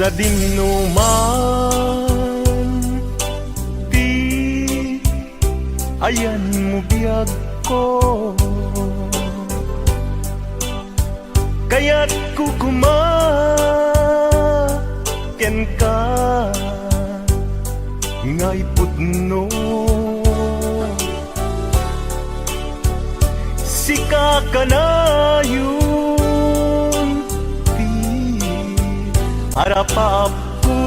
sa dinuman, di ayan mo biyag ko, kaya't kukumaken ka ngay pudno. Sika ka na yun, di harapap ko,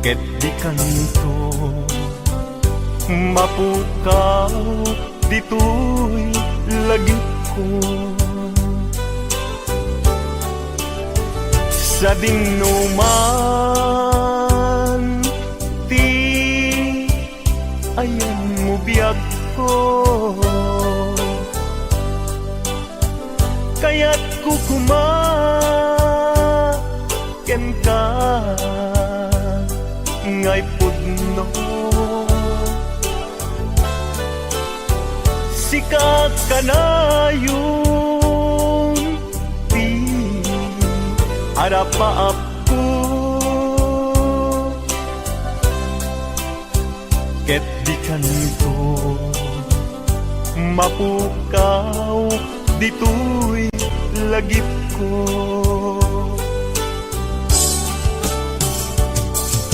ket di kanto mapukaw dito'y lagip ko. Sa dinuman, di ayan mo biyag ko, kaya't kukumaken ka ngay pudno. Sika ka na yun, di harapaap ko, ket di kanto mapukaw dito'y lagip ko.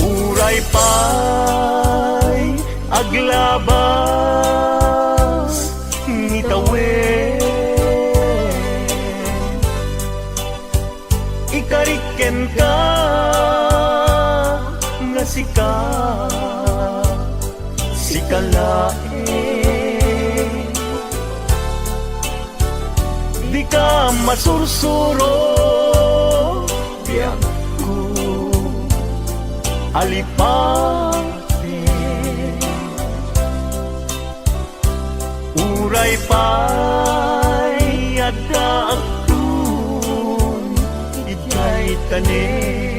Uray pa'y aglabas ni tawen, ikariken ka nga sika sikalae, di ka masursuro biyag ko alipate. Uray pa'y adakun ikay tanin,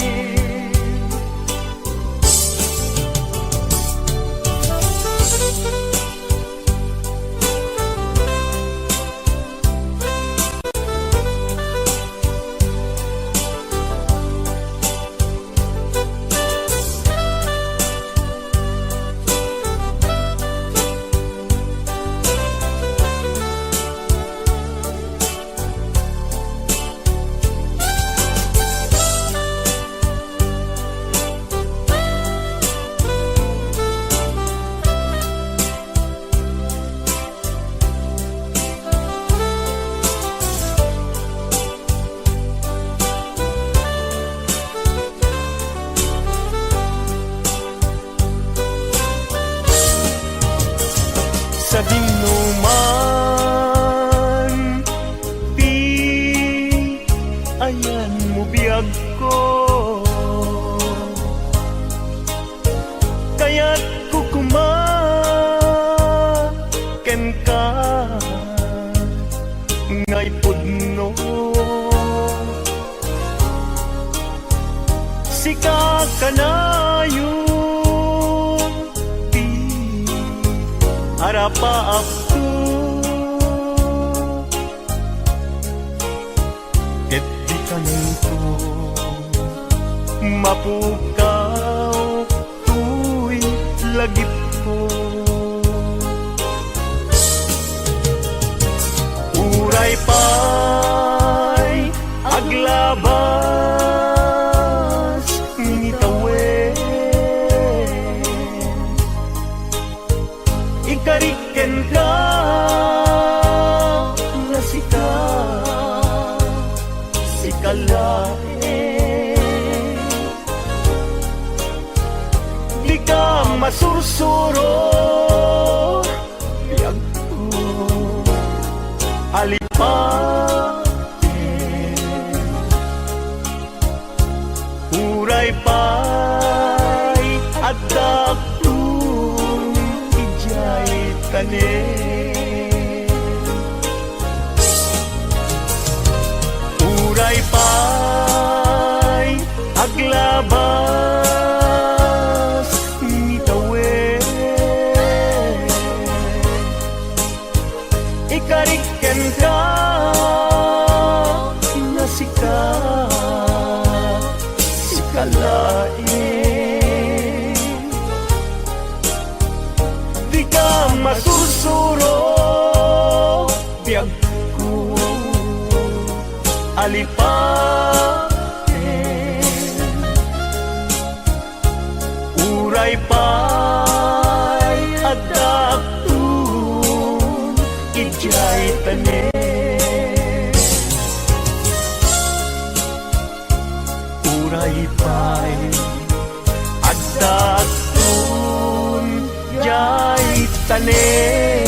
sa dinuman, di ayan mo biyag ko, kaya't kukumaken ka ngay pudno. Sika ka na yun, di harapaap ko, ket di kanto mapukaw tu'y lagip ko. Uray pa'y aglabas ni tawen, ikariken ka nga sika sikalae, di ka masursuro biyag ko alipate. Uray pa'y adakun ijay tanin, uray pa'y aglabas ni tawen, ikariken ka alain. Di ka masursuro, biyag ko alipatin. Uray pa'y adaptun, ijay tanin. Uray pa'y adaptun, jay tanin.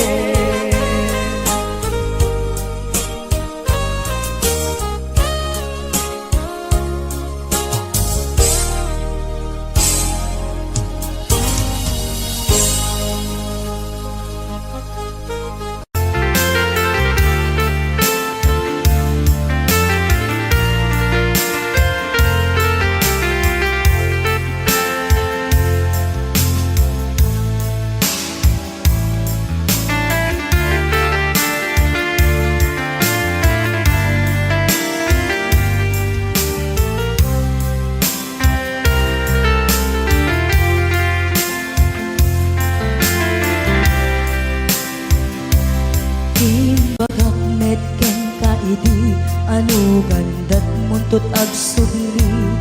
Ano gandat muntot ag sugli.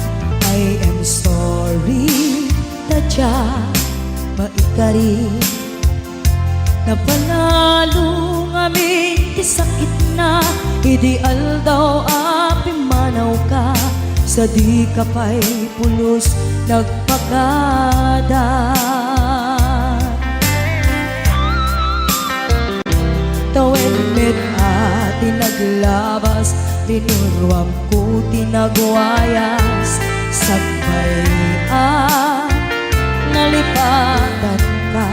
I am sorry, tadya maikari. Napanalo ngamin ti sakit na, ideal daw api manaw ka. Sa di ka pa'y pulos nagpagada. Tawen met tinaglabas, tinuruam ko tinagwayas. Sabay nalipatan ka.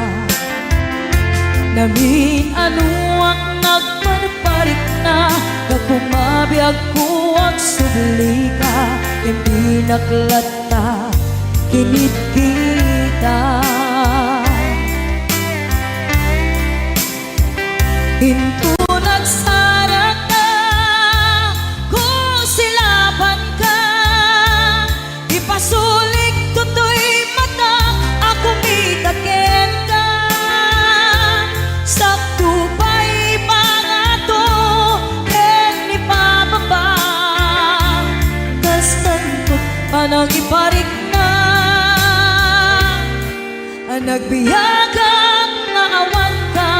Namin ano ang nagparparik na, nagpumabiyag ko ang subli ka. Hindi naklata, kinit kita. Hinto nagsarag na, kung silaban ka. Ipasulik tutoy mata, ako mitakin ka. Sakto pa'y mga to, ken ipababa. Kastantot pa nang iparik na, nagbiyagang naawan ka.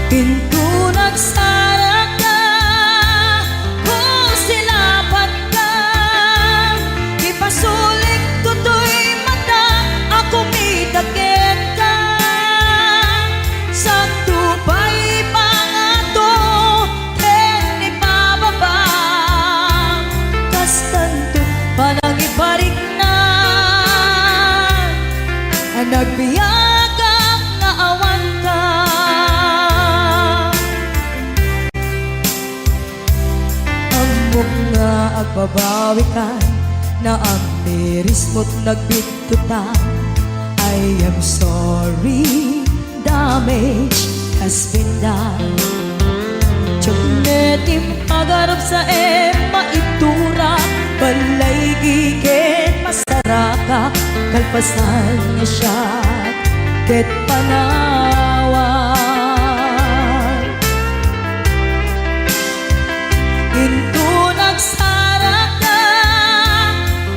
Pinto nagsarag ka, kung silapan ka. Ipasulik tutoy mata, ako mitakin ka. Sakto pa'y mga to, ken ipababa. Kastanto pa nang iparik na, nagbiyagang naawan ka. Nga agbabawi ka, na ang miris mo't nagbitutan. I am sorry, damage has been done. Tiyagnetim pagarap sa maitura, balay gigen masaraka. Kalpasan niya siya, ket panawan. Hinto nagsarag ka,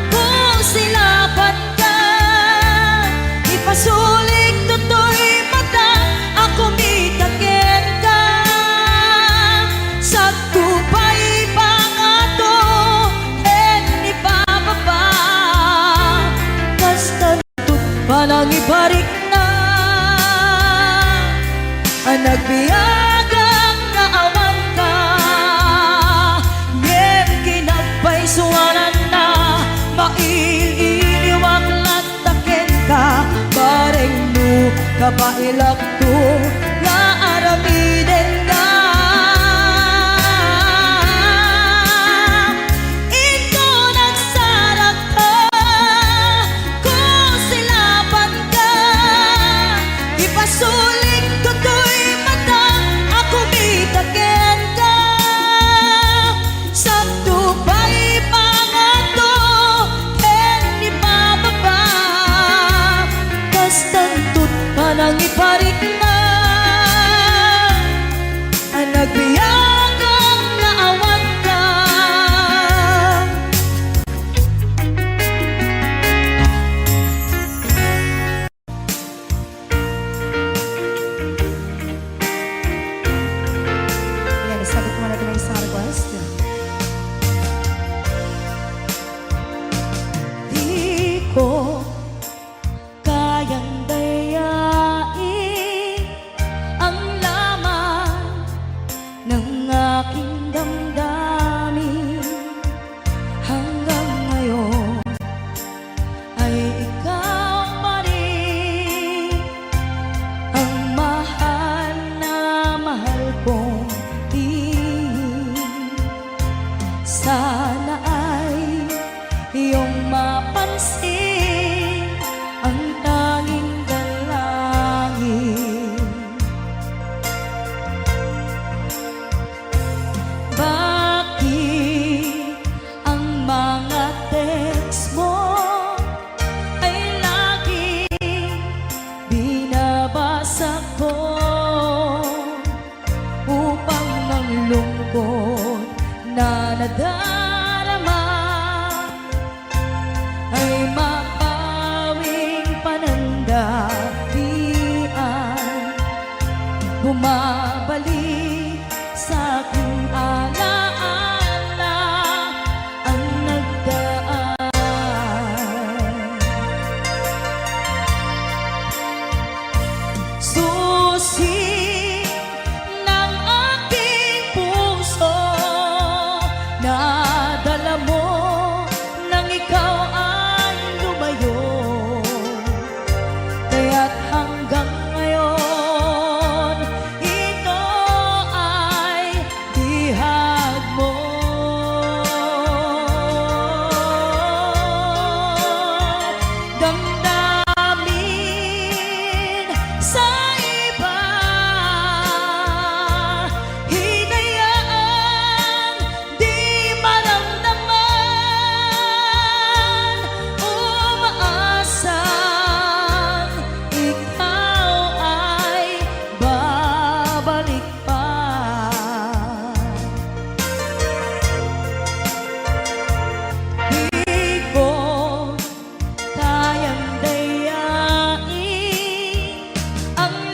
kung silapan ka. Ipasulik tutoy mata, ako mitakin ka. Sakto pa'y pangato, ken ipababa. Kastantot pa nang ibarik na, nagbiyagang kabailak to nga aramiden ka. Ito nagsarak ka kung silapan ka, ipasuling ko to'y mata ako bitaken ka. Sakto pa'y pangato ken ni pababa, kastantut panang iparik na ang nagbiyagang naawan ka. Ayan, sagot mo natin ang isang request. Di ko kayang dayain ang laman ng aking damdamin. Hanggang ngayon ay ikaw pa rin ang mahal na mahal kong tingin. Sana ay iyong mapansin ang tanging dalangin. Bakit ang mga text mo ay laging binabasa ko upang ang lungkot na nadarama ay mapawing panandapian. Bumabalik sa aking alaala ang nagdaan. Susi ng aking puso, nadala mo nang ikaw ay lumayo. Kaya't hanggang ngayon ito ay bihag mo. Damdamin sa iba, hinayaang di maramdaman, umaasang ikaw ay babalik pa. Di ko kayang dayain ang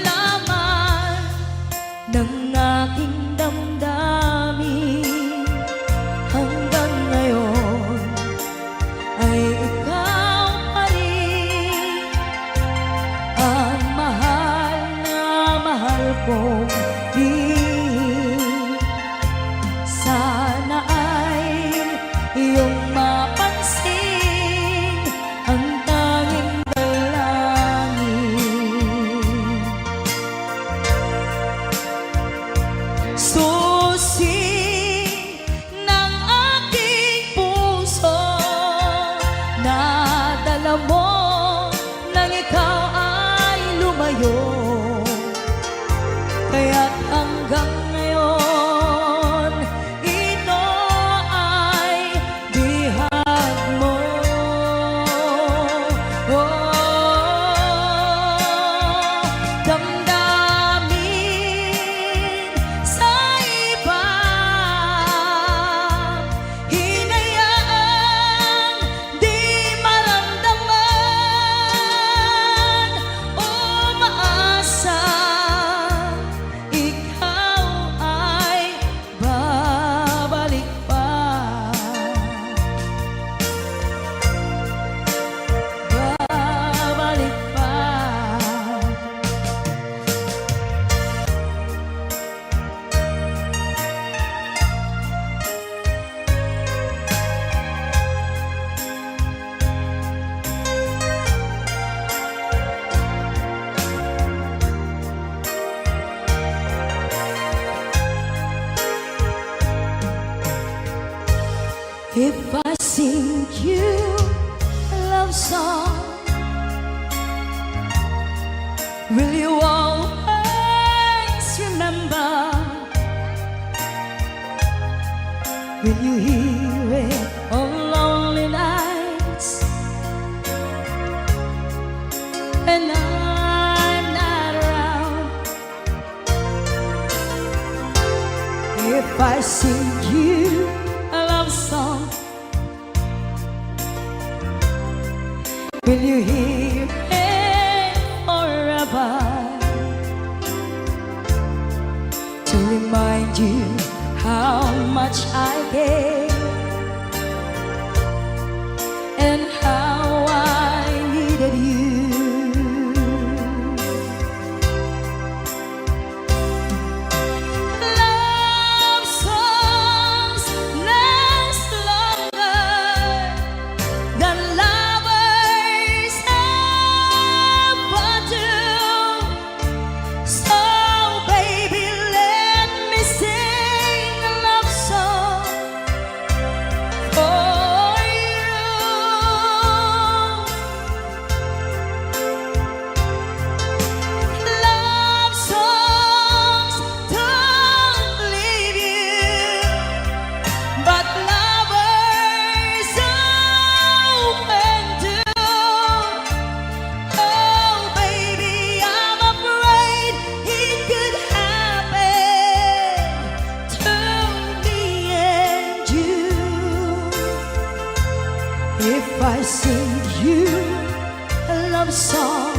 If I sing you a love song, will you always remember? Will you hear it on lonely nights and I'm not around? If I sing you a love song, will you hear it forever? To remind you how much I care and how I needed you. Love songs last longer than lovers ever do. So baby, let me sing a love song for you. Love songs don't leave you, but lovers often do. Oh baby, I'm afraid it could happen to me and you. If I sing you a love song,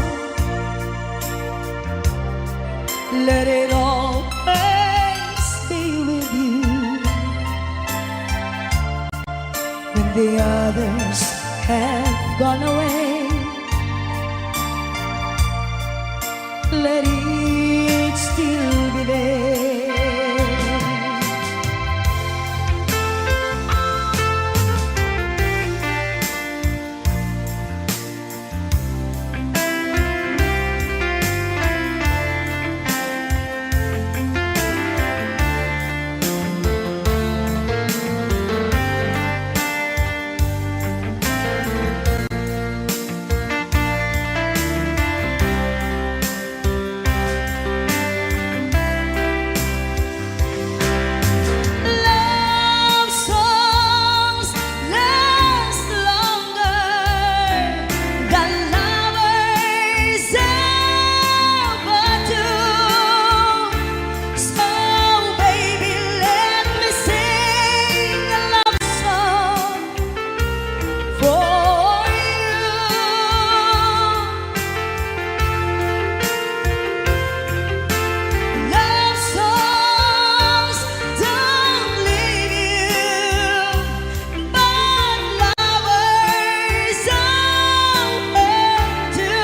let it always be with you. When the others have gone away, let it still be there. Love songs last longer than lovers ever do. So baby, let me sing a love song for you. Love songs don't leave you, but lovers often do.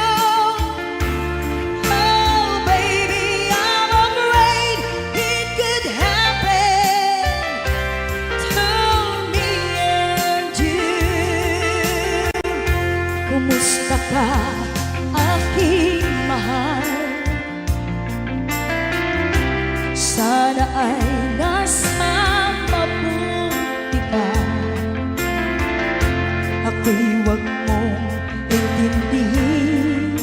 Oh baby, I'm afraid it could happen to me and you. Kumusta ka, aking mahal? Sana ay nasa mabuti ka. Ako'y huwag mong intindihin,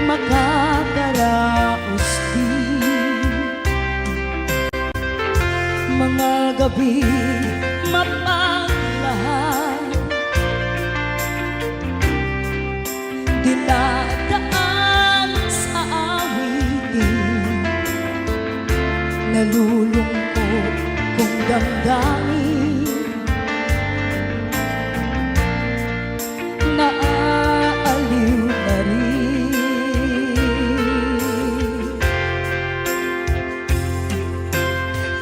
makakaraos din mga gabi mapagmahal. Dinadaan sa awitin, nalulungkot kong damdamin, naaaliw na rin.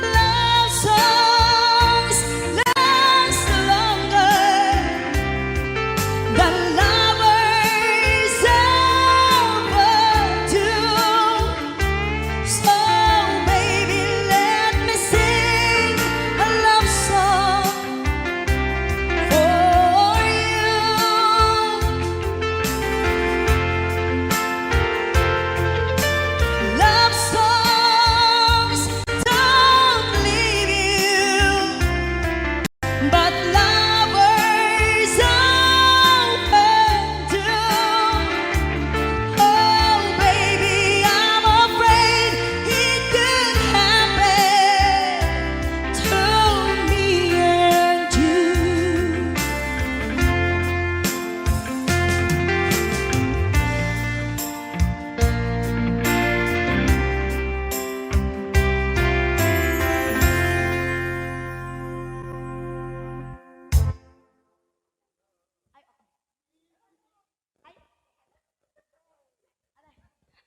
Love songs last longer than lovers ever do. So baby, let me sing a love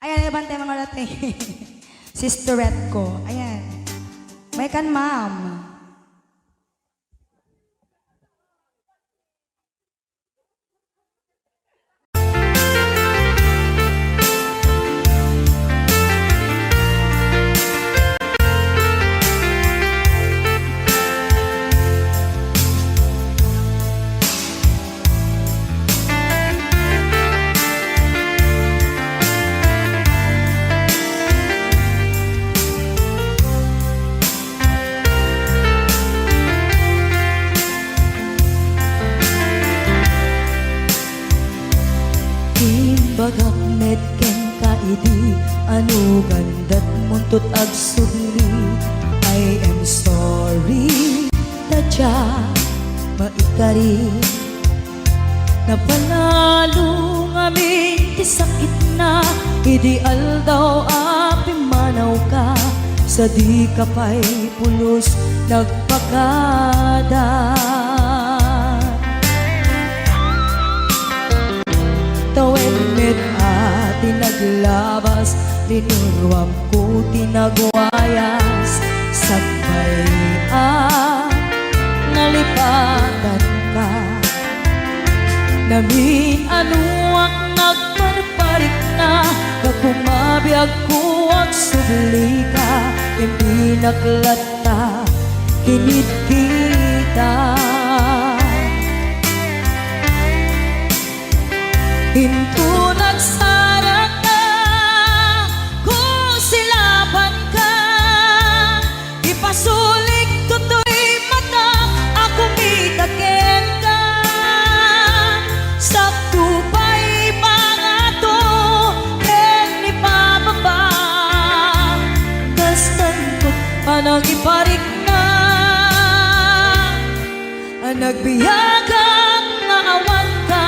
Ayan, ibante mga late. Sisterette ko. Ayan. May kan, ma'am. Bagak met ken kaidi anu gandat muntut ag subli. I am sorry tadya maikari napanalo ngamin ti sakit na ideal daw api manaw ka sa di kapay pulos nagpakada. Tawid met ati naglabas, linuruam ko tinagwayas. Sagbay nalipatan ka. Namin anuak nagparparik na, kakumabiyag ko ang subli ka. Hindi naklata, kinit kita. Hinto nagsarat ka, kung silaban ka. Ipasulik toto'y mata, ako mitakin ka. Sakto pa'y pangato, ken ipababa. Kastan ko panang iparik na, nagbiyagang naawan ka.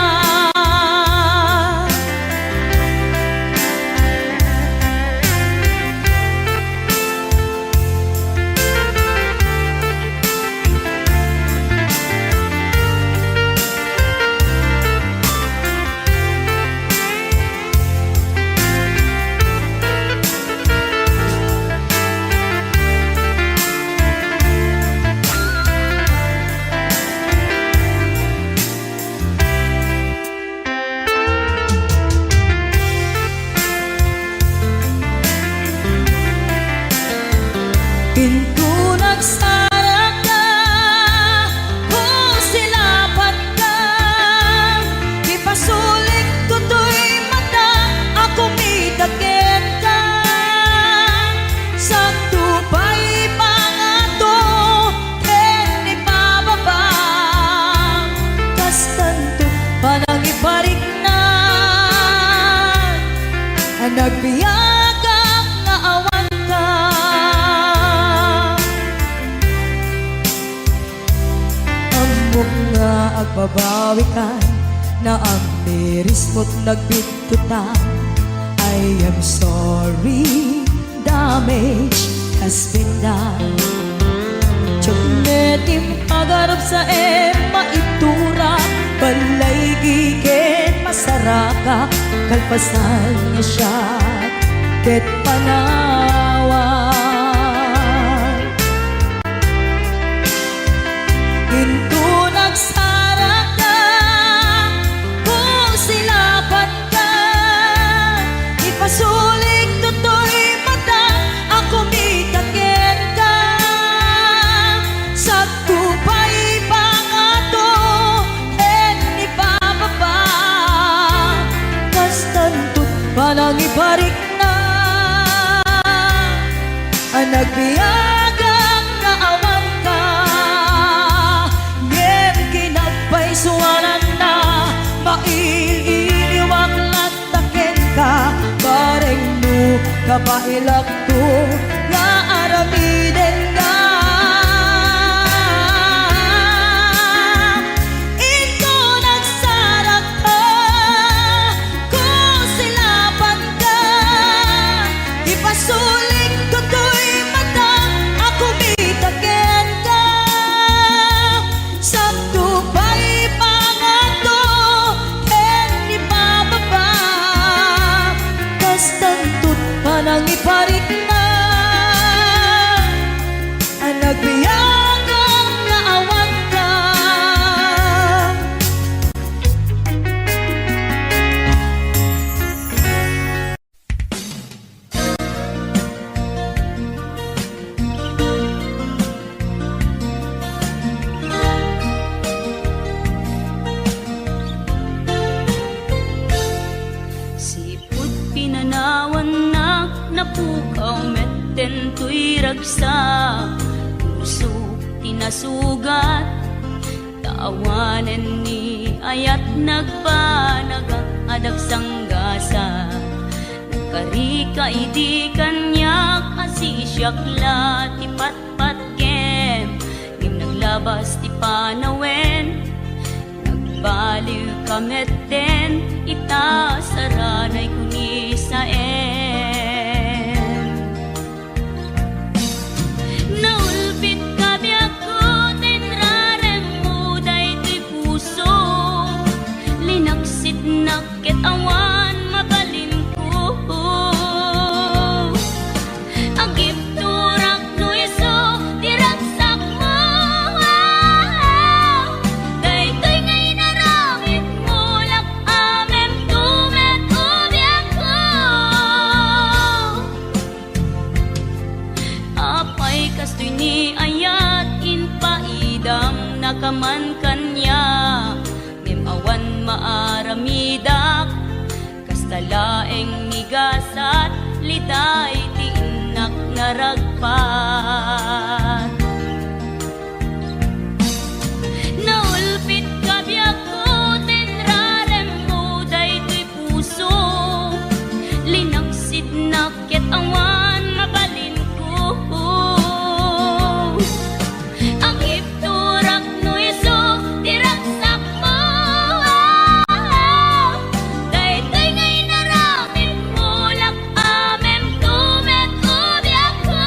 Pinto nagsarat ka, kung silaban ka. Ipasulik toto'y mata, ako mitakin ka. Sakto pa'y pangato, ken ipababa. Kastanto panang iparik na, nagbiyagang naawan ka. Amok nga agbabawi ka, na ang miris mo't nagbitutan. I am sorry, damage has been done. Tsunetim agarap sa maitura, balay gigit masaraka. Kalpasan niya siya, ket panawan. Hinto nagsarat ka, kung silaban ka. Ipasulik toto'y mata, ako mitakin ka. Sakto pa'y pangato, ken ipababa. Kastanto panang iparik na, nagbiyagang naawan ka. Ngem kinagpaisuanan na, maililiwag lataken ka. Bareng mo kapailak to, nga aramiden ka. Ito nagsarat ka, kung silaban ka. Ipasulik toto'y mata, ako mitakin ka. Sakto pa'y pangato, ken ipababa. Kastan Sipud pinanawan na napukaw metten tuy ragsa puso tinasugat taawanen ni ayat nagpanagak adag sanggasa karika idi kanyak asisyakla ti patpat kem ngim naglabas ti panawen nagbaliw kamet den ita saranay kuni sa naulpit kabiyak ko tenrarem mo day ti puso linaksit nakit awan mabalin ko agip turak no iso diragsak mo daytoy ngay naramit mo lak amem tumet ubiyak ko apay kastoy ni ayat in paidam nakaman kanya ngem awan maaramidak kastalaeng nigasat liday ti inak naragpat naulpit kabiyak ko tenrarem mo daytoy puso linaksid nakit awan mabalin ko ang ipturak no iso diragsak mo daytoy ngay naramit mo lak amem tumet ubiyak ko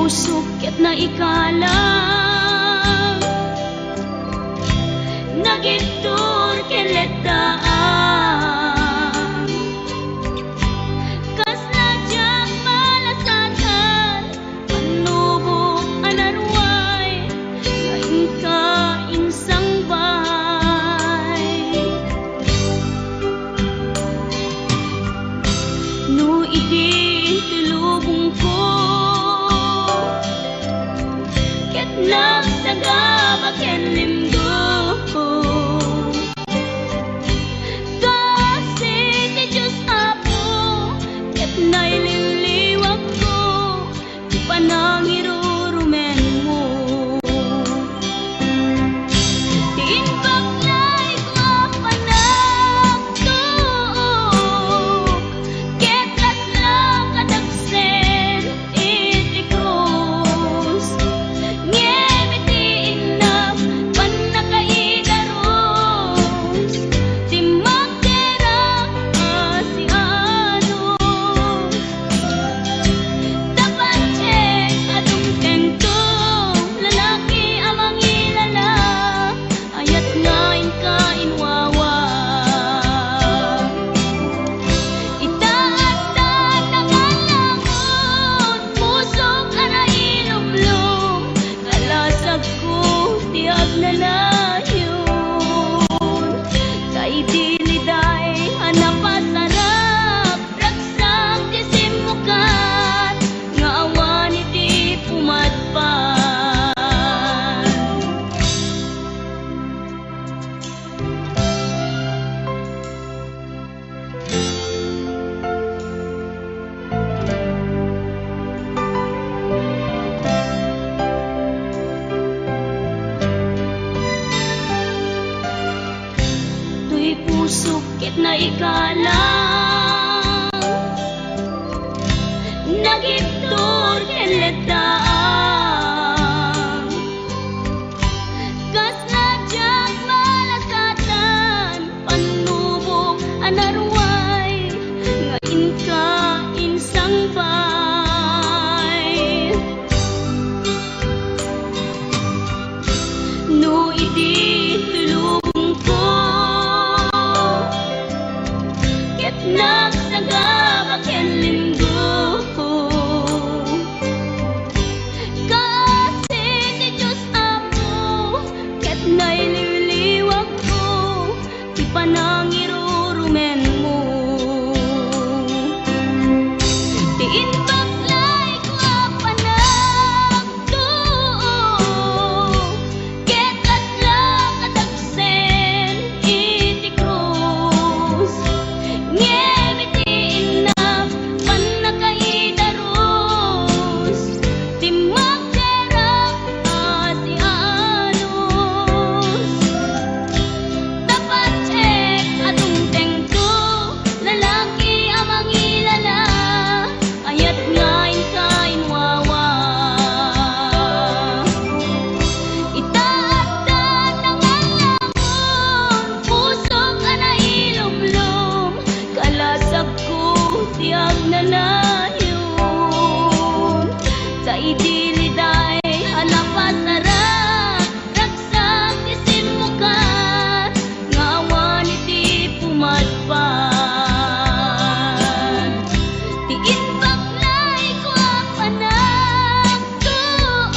puso ket na ikalang nagitur keletaan kas nadyang malasatan panubok anarway ngayon ka insang bay no idi tulubong ko ket nagsagabak ken limdo kasi ti Diyos Apo ket naililiwag ko di panangirurumen mo diin baklay ko panagtuok ket laslang kadagsen iti krus ngem iti inap panakaidaros ti magderang asianos dapat check adung tengto lalaki amang ilala ayat ngain ka inwawa itaat na nangalangon pusok ana ilumlum kalasag ko tiag na layon kay diliday hanapasarap ragsak ti simukan nga awan iti pumadpan tuy puso ket na ikalang nagitur keletaan kas nadyang malasatan panubok anarway ngayon ka insang bay no idi tulubong ko ket nagsagabak ken linggo kasi ti Diyos Apo ket naililiwag ko ti panangirurumen mo diin baklay ko panagtuok ket laslang kadagsen iti krus ngem iti inap panakaidaros ti magderang asianos dapat check adung tengto lalaki amang ilala ayat ngain ka inwawa itaat na nangalangon pusok ana ilumlum kalasag ko tiag na layon sa idiliday hanapasarap ragsak ti simukan nga awan iti pumadpan diin baklay ko panagtuok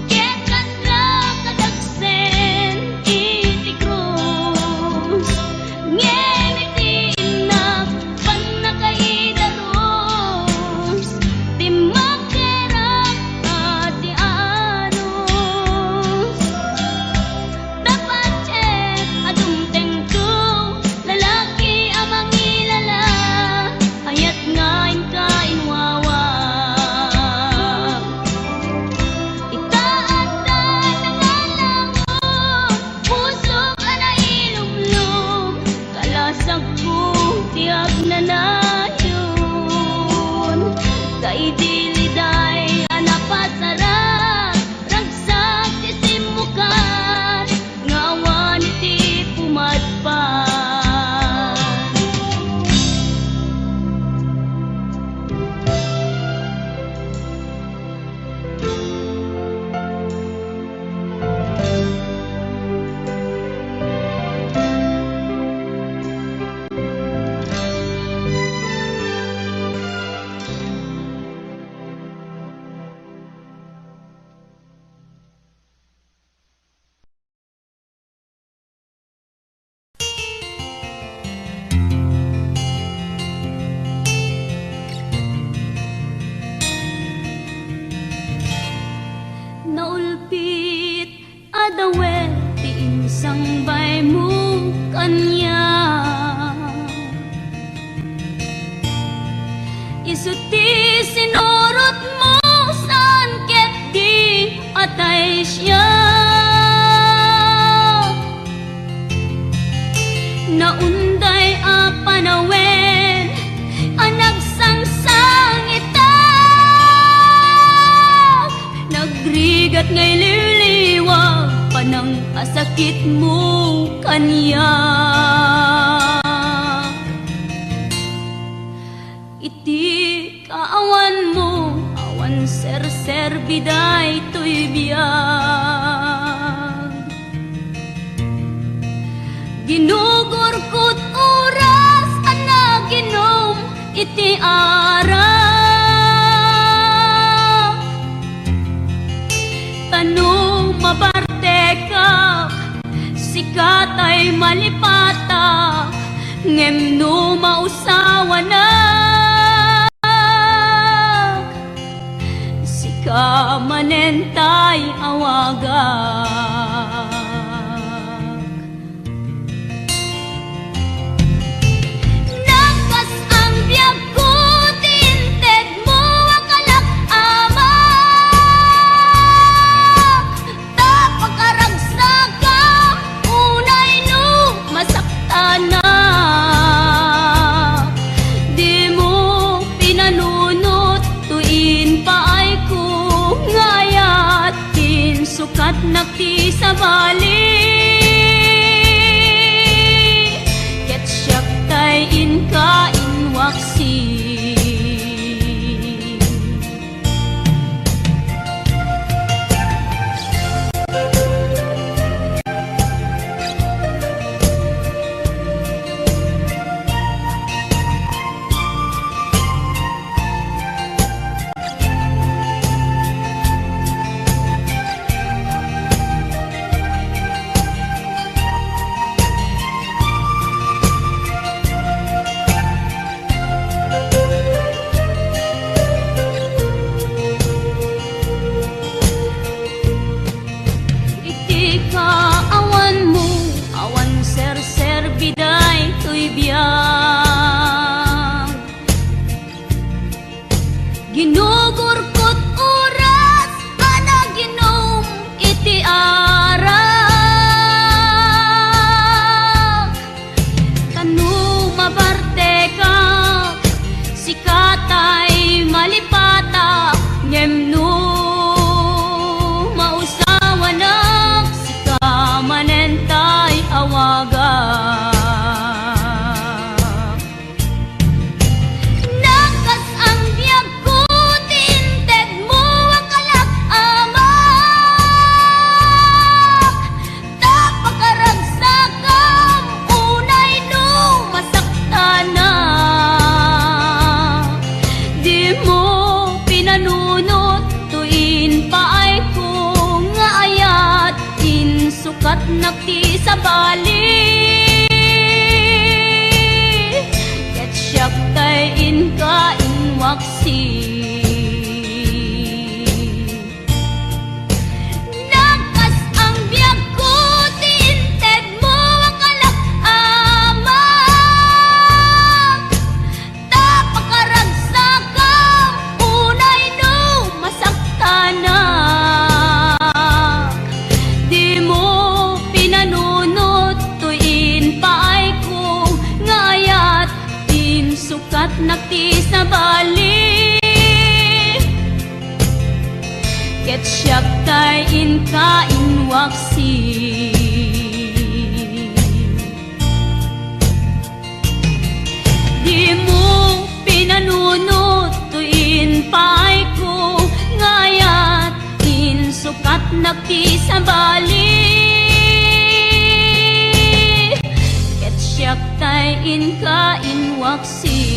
ket laslang kadagsen iti krus ngem iti inap panakaidaros ti magderang asianos dapat check adung tengto lalaki amang ilala ayat ngain ka inwawa itaat na nangalangon pusok ana ilumlum kalasag ko tiag na layon kay diliday hanapasarap ragsak ti simukan nga awan iti pumadpan isuti sinurot mo saan ket di atay siya. Naunday a panawen anagsangsang ita, nagrigat ngay liliwag panang asakit mo kanya. Iti kaawan mo awan ser biday to'y biyag, ginugurkot oras ana ginom iti ara. Tanong mabarte ka sikat ay malipata, ngem no mausawa na sika manentay awagak. Nakas ang biyag ko tinted mo akalak ama, tapakaragsak ka unay no masakta na. Di mo pinanunot tuin paay ko ngayat tin sukat nakti sa bali, ket siyak tay inka inwaksi. Iti kaawan mo awan ser biday to'y biyag, ginugurkot oras ana ginom iti ara. Tanu mabarte ka sikatay malipata, ngem no mausawa na sika manentay awagak. Nakas ang biyag ko tinted mo akalak ama, tapakaragsak kam unay no masakta na. Di mo pinanunot tuin paay ko nga ayat in sukat nakti sa bali, ket siyak tay inka inwaksi. Nakas ang biyag ko tinted mo akalak ama, tapakaragsak kam unay no masakta na. Di mo pinanunot tuin paay ko ngayat tin sukat nakti sa bali, ket siyak tay inka inwaksi. Di mo pinanunot tuin paay ko ngayat tin sukat nakti sa bali, ket siyak tay inka inwaksi.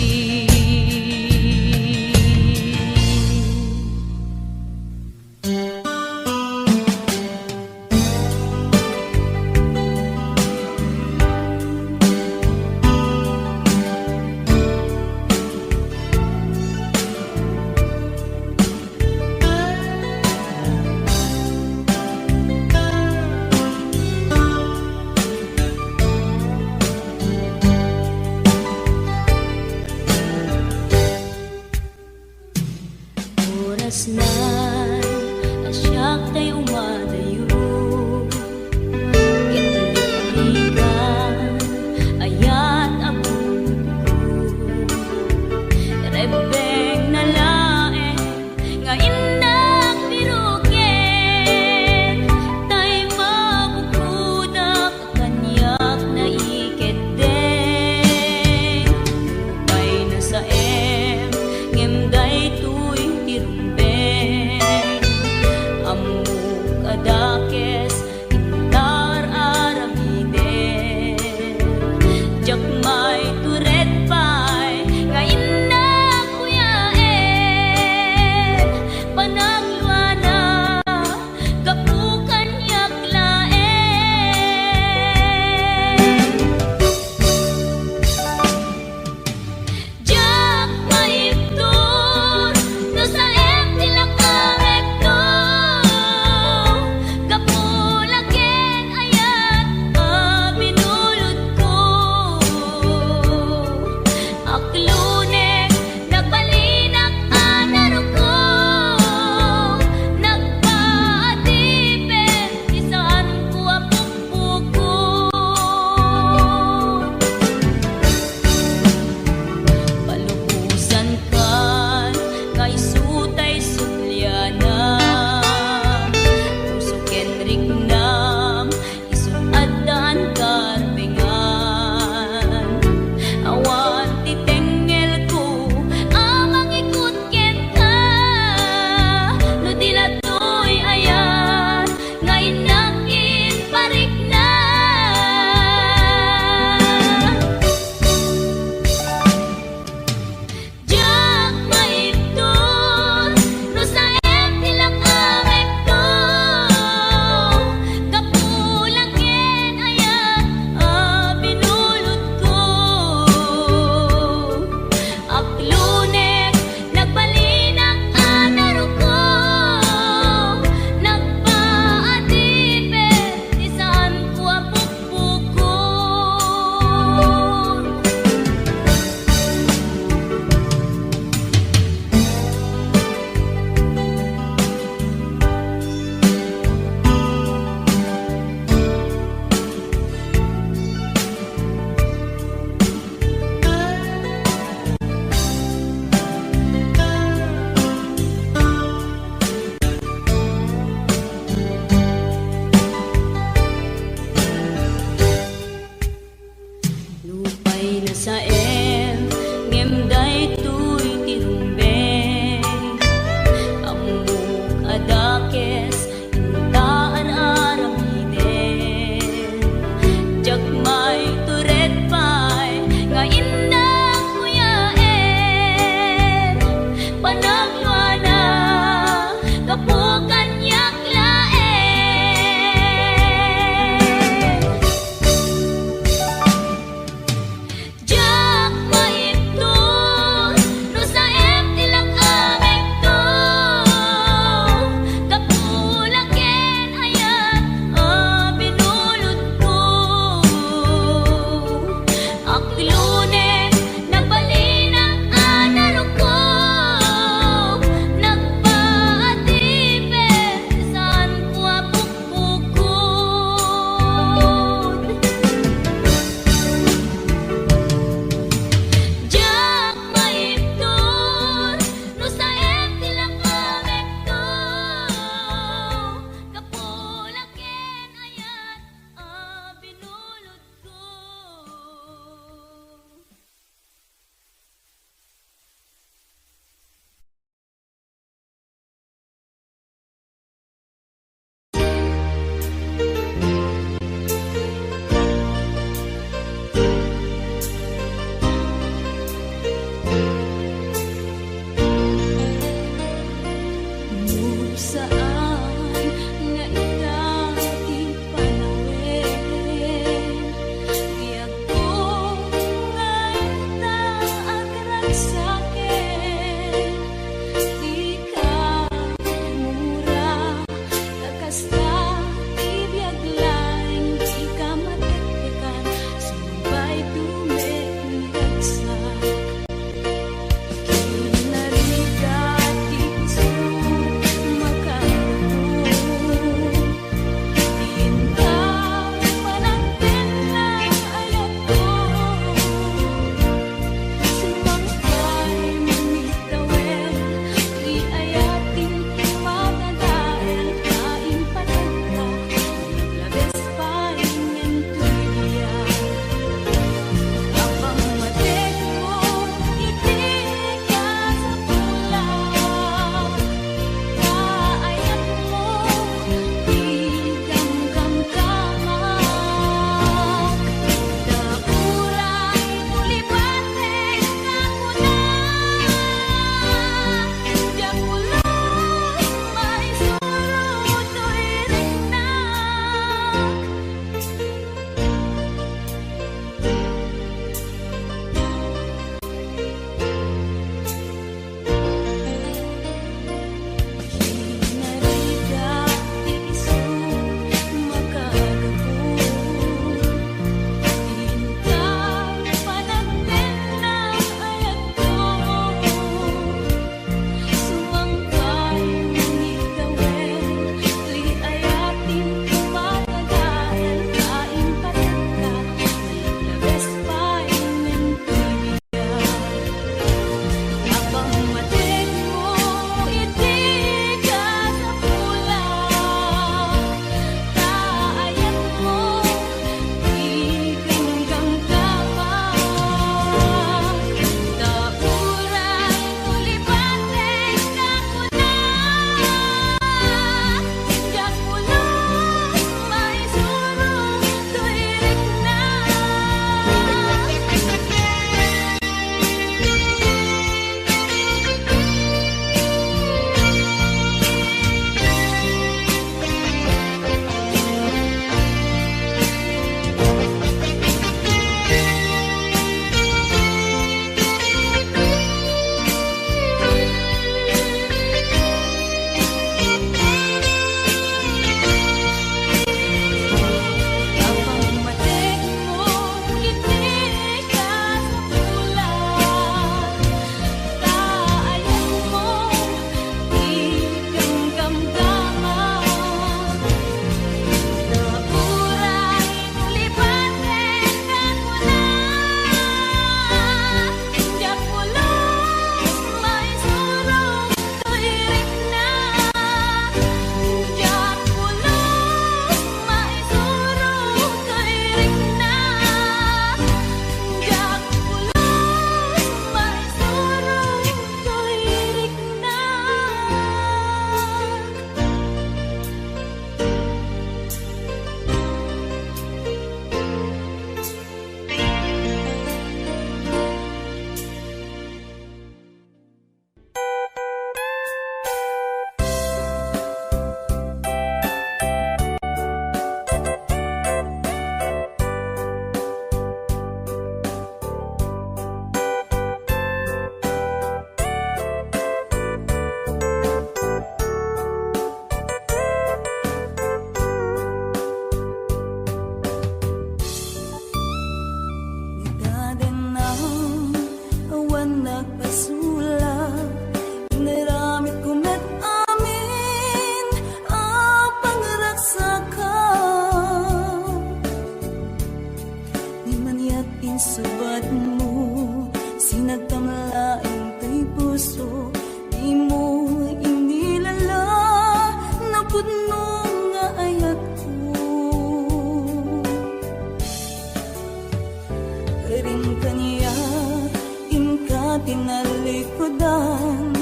tinalikodan,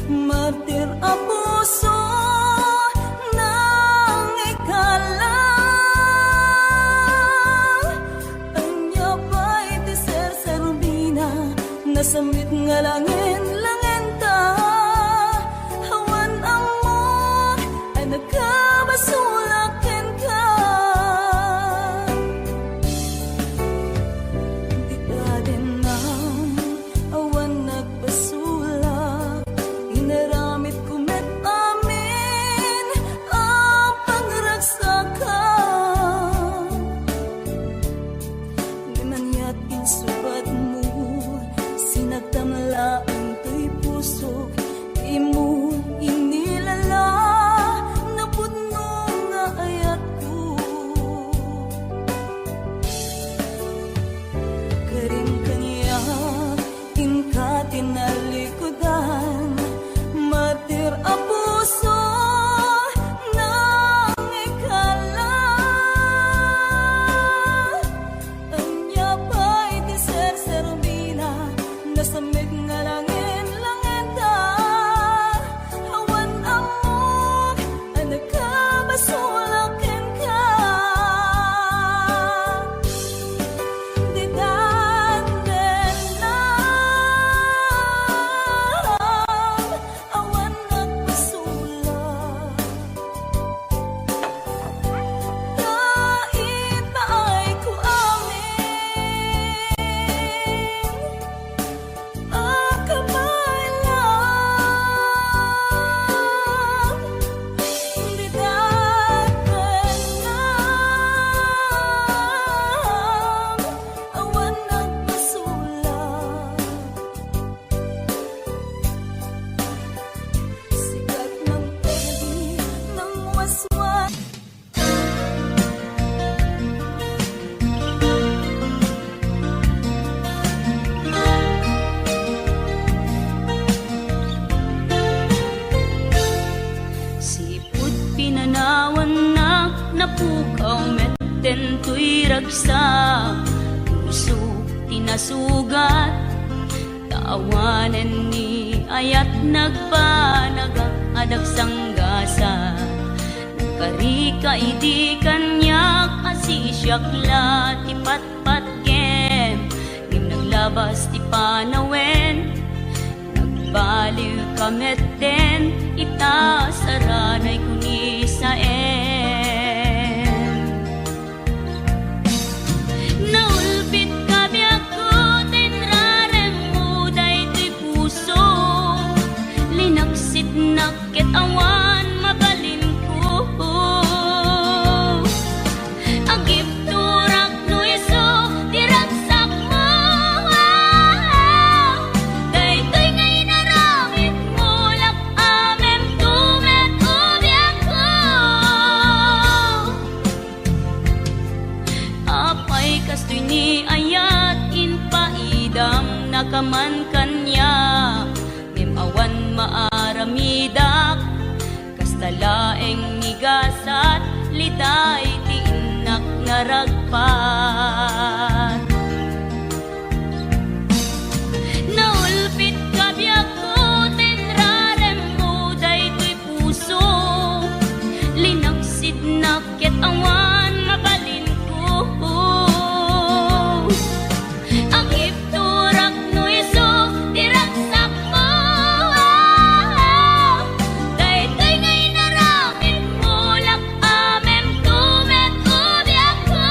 martir ang puso ng ikalang. Anya pa'y tiser sa rubina, nasamit nga langin ta. Hawan ang mo ay nagkabasulakin ka. Di ka din ang awan nagbasulak, inaramit kumet amin ang pangragsakan. Di man yat insubat mo, sinagtamla ang tuy puso, di mo inilala na pudno nga ayat ko. Karing kanya inka tinalikodan, martir ang puso ng ikalang. Anya pa'y tiser sa rubina, nasamit nga langin ta. Hawan ang mo ay nagkabasulakin ka. Di daten lang awan nagbasulak. Dait na ay ko amin ang kamay lang. Di daten lang awan nagbasulak. Sikat ng pwede ng waswas. Sipud pinanawan na napukaw metten tuy ragsa. Puso tinasugat, taawanen ni ayat nagpanaga adag sanggasa. Karika idi kanyak asisyakla ti patpat kem, ngim naglabas ti panawen. Nagbaliw kamet den, itasaranay kuni sa naulpit ka biyako, tinrarem mo daytoy puso. Linaksit nakit awan mabalin ko. Agip turak no iso, diragsak mo. Daytoy ngay naramit mo, lak amem tumet ubiyak ko. Apay kastoy ni ayat inpaidam nakaman kanya. Ngem awan maaramidak, kastalaeng nigasat, liday ti inak naragpat. Naulpit ka biyako, tinrarem mo daytoy puso. Linaksid nakit awan mabalin ko. Agip turak no iso, diragsak mo. Daytoy ngay naramit mo, lak amem tumet ubiyak ko.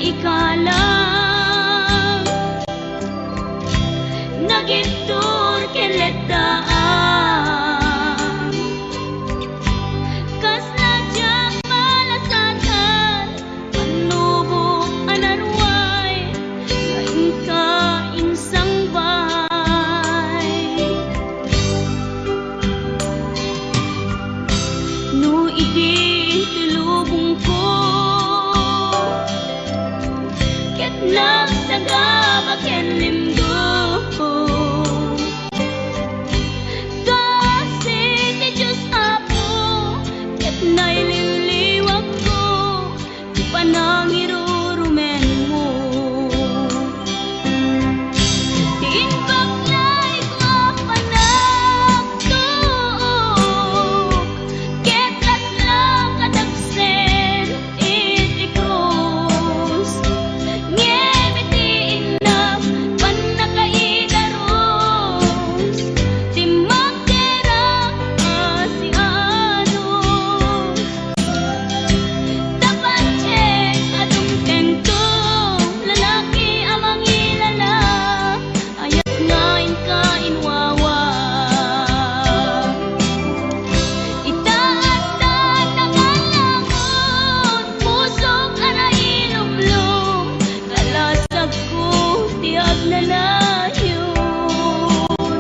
ikalang nagitur keledaan kas najak malasatan panubo anarway ngayon ka insang bay no idi tulubong ko ket nagsagaba ken limdo kasi ti Diyos Apo ket naililiwag ko di panangirurumen mo diin baglay ko panagtuok ket laslang kadagsen iti krus ngemitiin na panakaidaros ti magderang asianos dapat check adung tengtong lalaki amang ilala ayat ngain ka inwawa itaat na nangalangon pusok ana ilumlum kalasag ko tiag na layon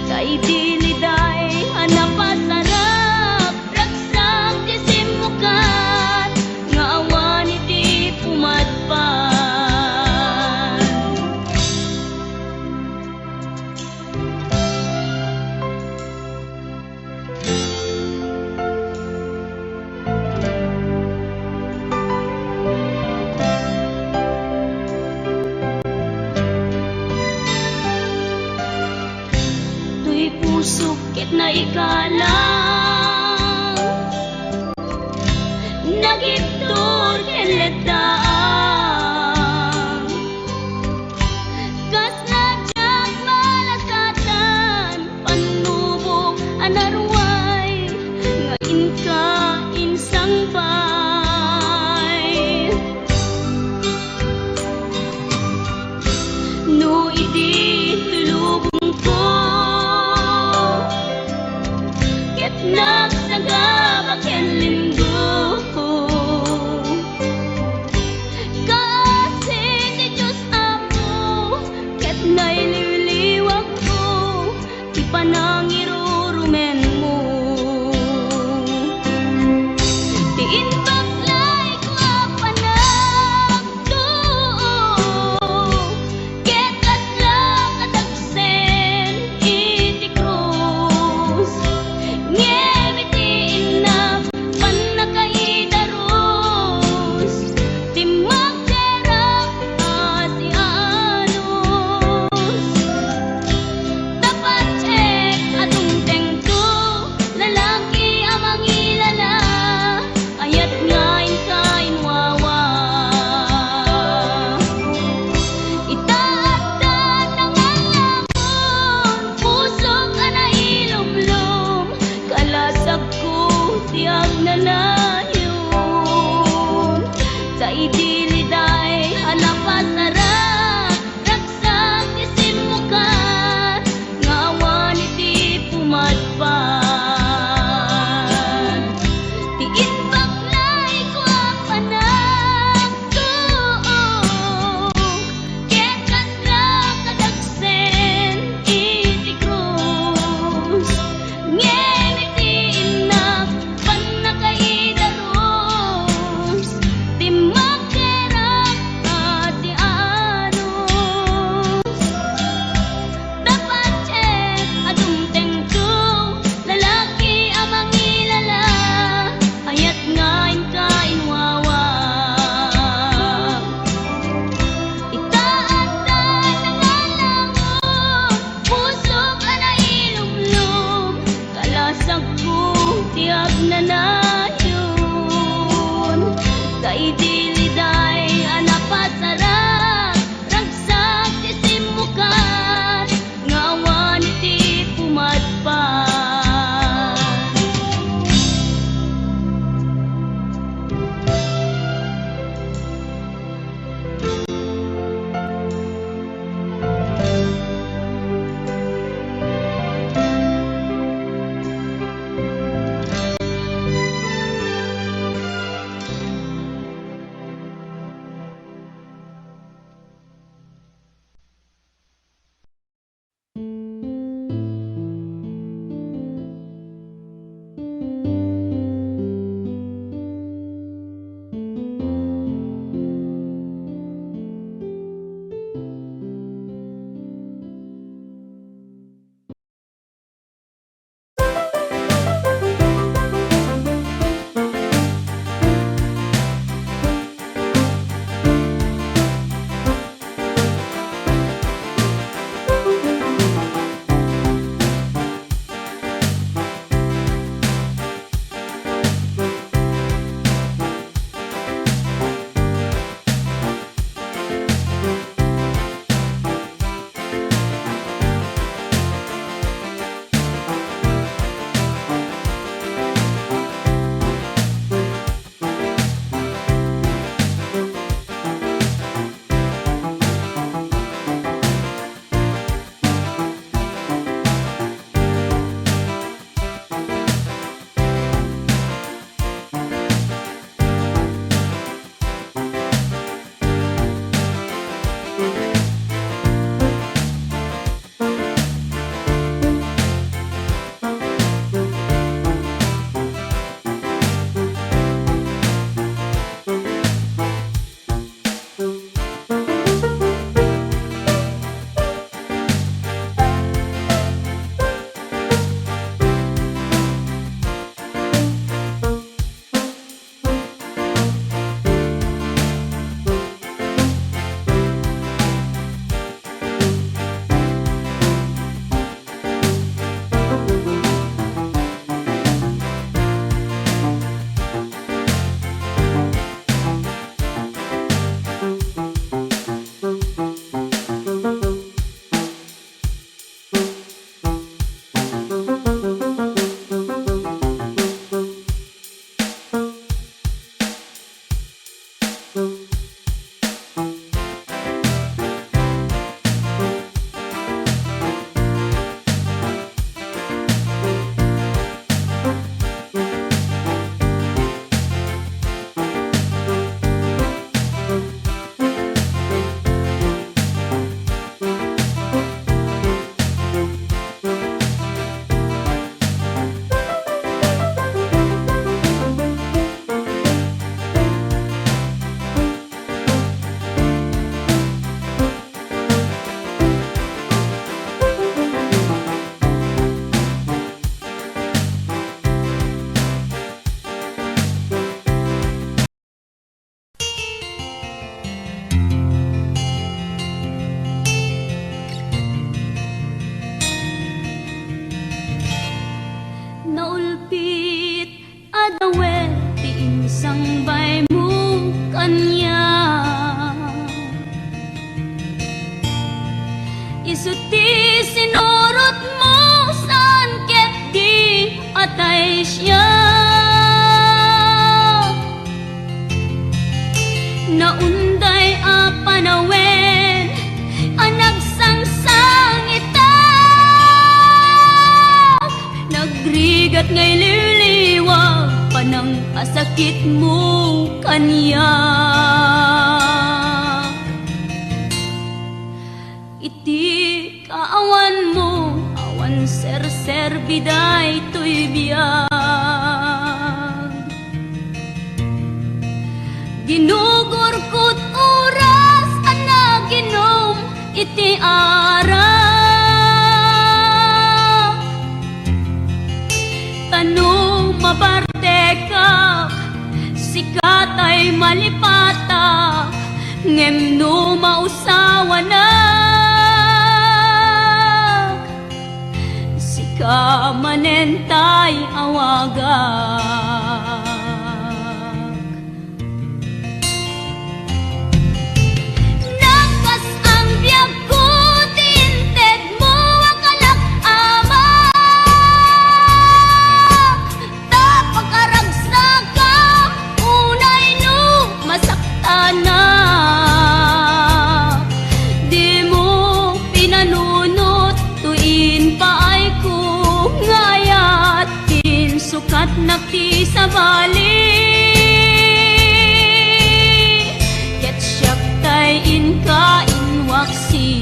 kay diliday hanapasarap ragsak ti simukan nga awan iti pumadpan tuy pusok ket na ikalang nagitur keledaan kas najak malasatan panubo anarway ngayon ka insang bay no idi tulubong ko ket nagsagaba ken linggo kasi ti Diyos Apo ket naililiwag ko di panangirurumen mo diin baglay ko panagtuok ket laslang kadagsen iti krus ngemi isuti sinurot mo saan ket di atay siya. Naunday a panawen anagsangsang ita, nagrigat ngay liliwag panang asakit mo kanya. Iti kaawan mo awan ser biday to'y biyag, ginugor ko't oras ana ginom iti ara. Tanong mabarte ka sikat ay malipata, ngem no mausawa na sika manentay awagak. Nagpas ang biyag ko tinted mo akalak ama, tapag-aragsak ka unay no masakta na. Di mo pinanunot tuin pa ay kung ngayat din sukat nakti sa bali. Ket siyak tay inka inwaksi.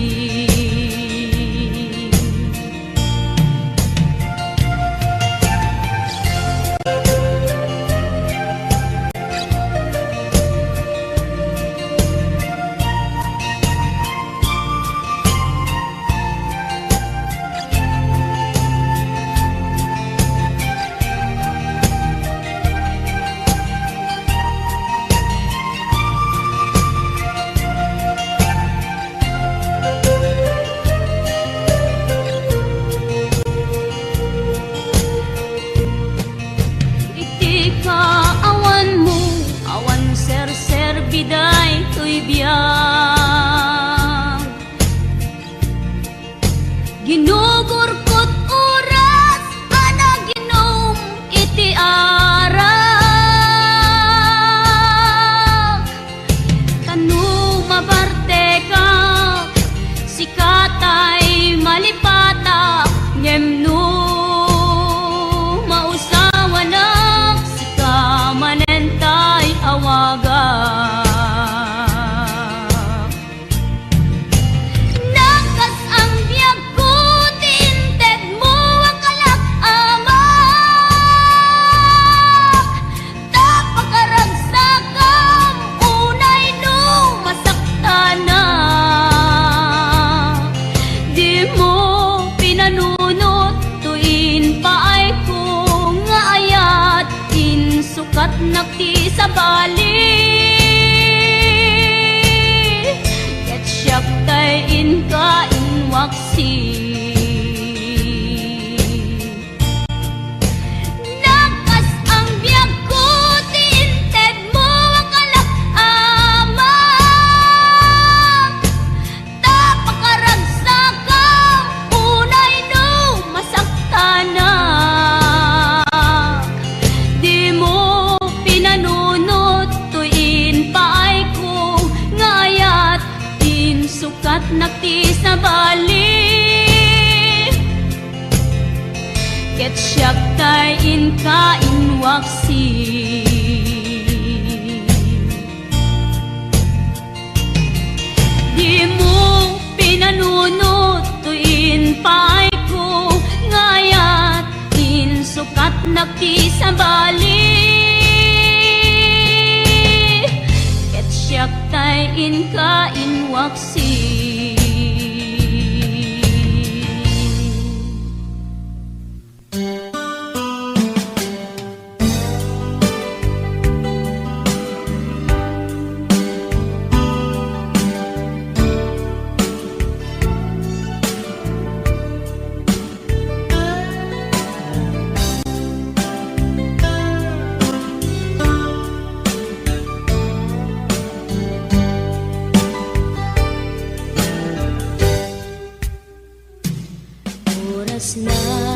Iti kaawan mo awan ser biday to'y biyag, ginugor ko't oras ana ginom iti ara. Tanong mabarte ka sikat ay malipata, ngem no mausawa na sika manentay awagak. Nagkas ang biyag ko tinted mo akalak ama, tapag-aragsak kam unay no masakta na. Di mo pinanunot tuin pa ay kung ayat din sukat nakti sa bali. Ket siyak tay inka inwaksi. Nagkas ang biyag ko tinted mo akalak ama, tapag-aragsak kam unay no masakta na. Di mo pinanunot tuin pa ay kung ngayat din sukat nakti sa bali. Ket siyak tay inka inwaksi. Di mo pinanunot tuin pa ay kung ngayat din sukat nakti sa bali. Ket siyak tay inka inwaksi. Pulos na